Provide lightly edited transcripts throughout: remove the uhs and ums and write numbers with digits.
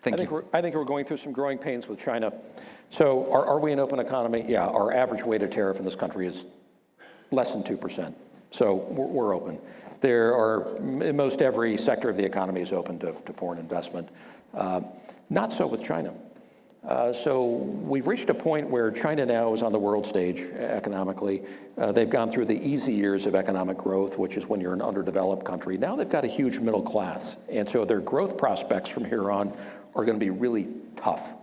Thank you. I think we're going through some growing pains with China. So are we an open economy? Yeah, our average weighted tariff in this country is less than 2%. So we're open. There are, in most every sector of the economy is open to foreign investment. Not so with China. So we've reached a point where China now is on the world stage economically. They've gone through the easy years of economic growth, which is when you're an underdeveloped country. Now they've got a huge middle class. And so their growth prospects from here on are going to be really tough.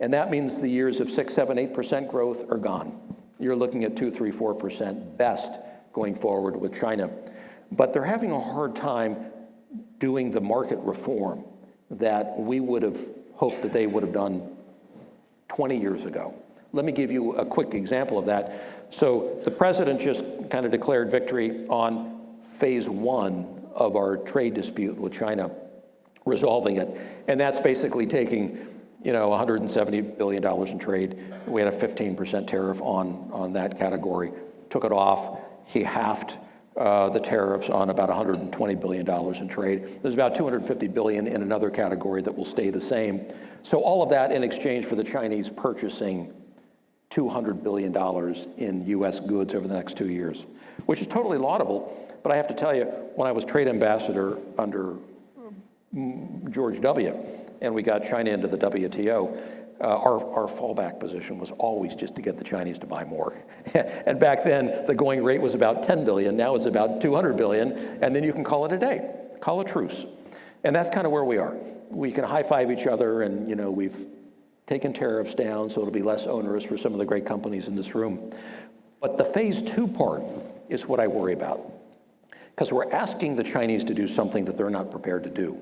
And that means the years of 6, 7, 8% growth are gone. You're looking at 2, 3, 4% best going forward with China. But they're having a hard time doing the market reform that we would have hoped that they would have done 20 years ago. Let me give you a quick example of that. So the president just kind of declared victory on phase 1 of our trade dispute with China, resolving it. And that's basically taking, $170 billion in trade. We had a 15% tariff on that category, took it off. He halved the tariffs on about $120 billion in trade. There's about $250 billion in another category that will stay the same. So all of that in exchange for the Chinese purchasing $200 billion in U.S. goods over the next 2 years, which is totally laudable. But I have to tell you, when I was trade ambassador under George W., and we got China into the WTO, our fallback position was always just to get the Chinese to buy more. And back then, the going rate was about 10 billion. Now it's about 200 billion. And then you can call it a day, call a truce. And that's kind of where we are. We can high-five each other, and we've taken tariffs down, so it'll be less onerous for some of the great companies in this room. But the phase 2 part is what I worry about, because we're asking the Chinese to do something that they're not prepared to do.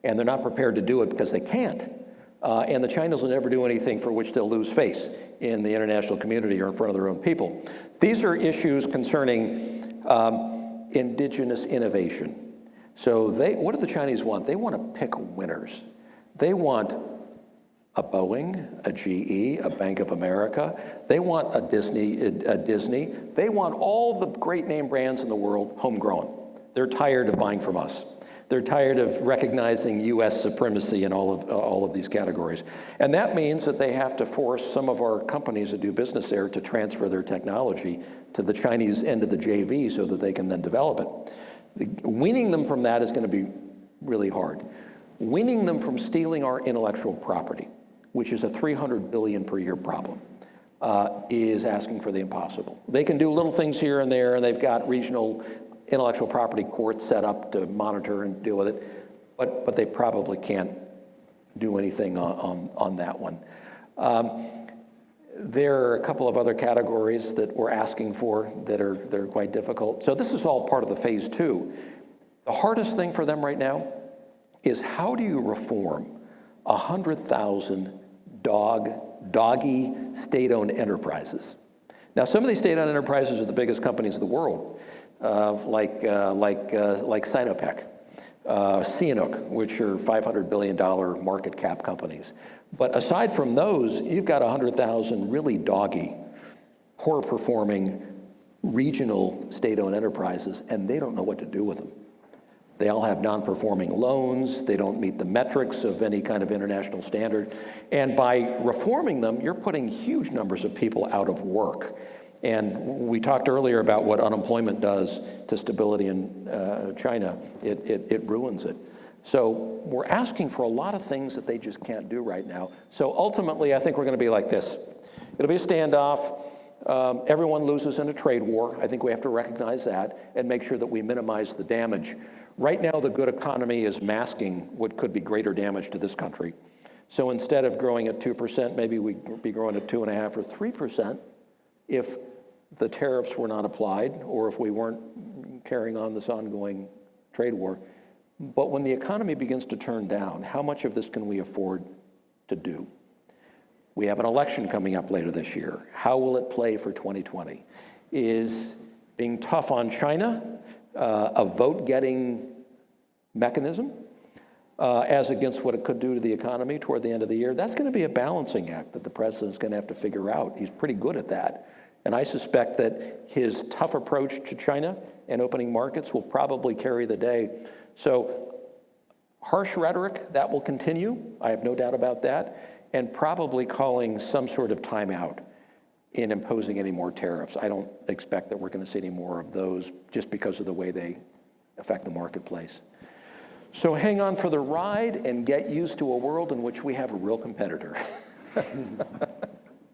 And they're not prepared to do it because they can't. And the Chinese will never do anything for which they'll lose face in the international community or in front of their own people. These are issues concerning indigenous innovation. So what do the Chinese want? They want to pick winners. They want a Boeing, a GE, a Bank of America. They want a Disney. They want all the great name brands in the world homegrown. They're tired of buying from us. They're tired of recognizing U.S. supremacy in all of these categories. And that means that they have to force some of our companies that do business there to transfer their technology to the Chinese end of the JV so that they can then develop it. Weaning them from that is going to be really hard. Weaning them from stealing our intellectual property, which is a $300 billion per year problem, is asking for the impossible. They can do little things here and there, and they've got regional intellectual property courts set up to monitor and deal with it, but they probably can't do anything on that one. There are a couple of other categories that we're asking for that are quite difficult. So this is all part of the phase 2. The hardest thing for them right now is how do you reform 100,000 doggy state-owned enterprises? Now, some of these state-owned enterprises are the biggest companies in the world. Like Sinopec, Sihanouk, which are $500 billion market cap companies. But aside from those, you've got 100,000 really doggy, poor-performing regional state-owned enterprises, and they don't know what to do with them. They all have non-performing loans. They don't meet the metrics of any kind of international standard. And by reforming them, you're putting huge numbers of people out of work. And we talked earlier about what unemployment does to stability in China. It ruins it. So we're asking for a lot of things that they just can't do right now. So ultimately, I think we're going to be like this. It'll be a standoff. Everyone loses in a trade war. I think we have to recognize that and make sure that we minimize the damage. Right now, the good economy is masking what could be greater damage to this country. So instead of growing at 2%, maybe we'd be growing at 2.5% or 3% if the tariffs were not applied or if we weren't carrying on this ongoing trade war. But when the economy begins to turn down, how much of this can we afford to do? We have an election coming up later this year. How will it play for 2020? Is being tough on China a vote-getting mechanism as against what it could do to the economy toward the end of the year? That's going to be a balancing act that the president's going to have to figure out. He's pretty good at that. And I suspect that his tough approach to China and opening markets will probably carry the day. So Harsh rhetoric, that will continue. I have no doubt about that. And probably calling some sort of timeout in imposing any more tariffs. I don't expect that we're going to see any more of those just because of the way they affect the marketplace. So hang on for the ride and get used to a world in which we have a real competitor.